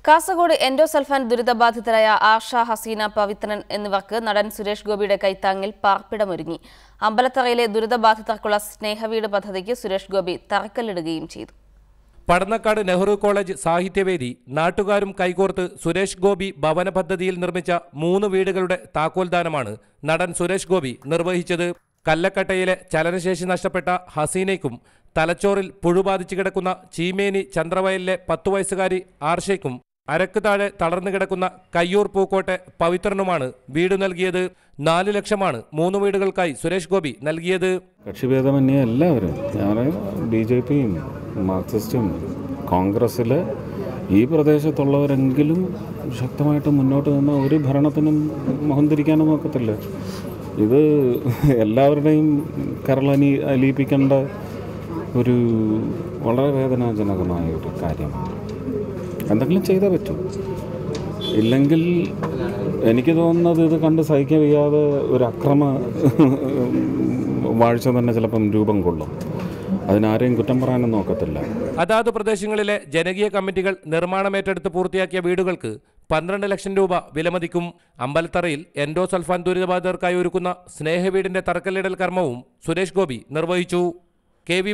Kasaragod endosulfan ദുരിതബാധിതരായ ആർഷ, ഹസീന, പവിത്രൻ എന്നിവർക്ക് നടൻ സുരേഷ് ഗോപിയുടെ കൈത്താങ്ങിൽ പാർപ്പിടമൊരുങ്ങി. അമ്പലത്തറയിലെ ദുരിതബാധിതർക്കുള്ള സ്നേഹവീട് പദ്ധതിക്ക് സുരേഷ് ഗോപി തറക്കല്ലിടുകയും ചെയ്തു. പടന്നക്കാട് നെഹ്റു കോളേജ് സാഹിത്യവേദി നാട്ടുകാരും കൈകോർത്ത് സുരേഷ് ഗോപി ഭവന പദ്ധതിയിൽ നിർമ്മിച്ച 3 വീടുകളുടെ താക്കോൽദാനമാണ് നടൻ സുരേഷ് ഗോപി നിർവഹിച്ചത്. കല്ലക്കട്ടയിലെ ചലനശേഷി നഷ്ടപ്പെട്ട ഹസീനയ്ക്കും തലച്ചോറിൽ പുഴുബാധിച്ചു കിടക്കുന്ന ചീമേനി ചന്ദ്രവയലിലെ 10 വയസ്സുകാരി ആർഷയ്ക്കും അരക്ക് താഴെ തളർന്നു കിടക്കുന്ന കയ്യൂർ പൂക്കോട്ടെ പവിത്രനുമാണ് വീട് നൽകിയത്. 4 ലക്ഷമാണ് 3 വീടുകൾക്കായി സുരേഷ് ഗോപി നൽകിയത്. കക്ഷിഭേദമന്യേ എല്ലാവരും, ഞാൻ BJPയും മാർക്സിസ്റ്റും കോൺഗ്രസ്സിൽ ഈ പ്രദേശത്തുള്ളവരെങ്കിലും ശക്തമായിട്ട് മുന്നോട്ട് നിന്ന് ഒരു ഭരണത്തിനും മുഖം നോക്കത്തില്ല. ഇത് എല്ലാവരുടെയും അലിയിപ്പിക്കേണ്ട ഒരു വളരെ വേദനാജനകമായ ഒരു കാര്യമാണ്. എന്തെങ്കിലും ചെയ്തേ പറ്റൂ. ഇല്ലെങ്കിൽ എനിക്ക് തോന്നുന്നത് ഇത് കണ്ട് സഹിക്കാൻ വയ്യാതെ ഒരു അക്രമ വാഴ്ച തന്നെ ചിലപ്പം രൂപം കൊള്ളും. അതിനാരെയും കുറ്റം പറയാനും നോക്കത്തില്ല. അതാത് പ്രദേശങ്ങളിലെ ജനകീയ കമ്മിറ്റികൾ നിർമ്മാണമേറ്റെടുത്ത് പൂർത്തിയാക്കിയ വീടുകൾക്ക് 12 ലക്ഷം രൂപ വിലമതിക്കും. അമ്പലത്തറയിൽ എൻഡോസൾഫാൻ ദുരിതബാധിതർക്കായി ഒരുക്കുന്ന സ്നേഹവീടിന്റെ തറക്കല്ലിടൽ കർമ്മവും സുരേഷ് ഗോപി നിർവഹിച്ചു. KV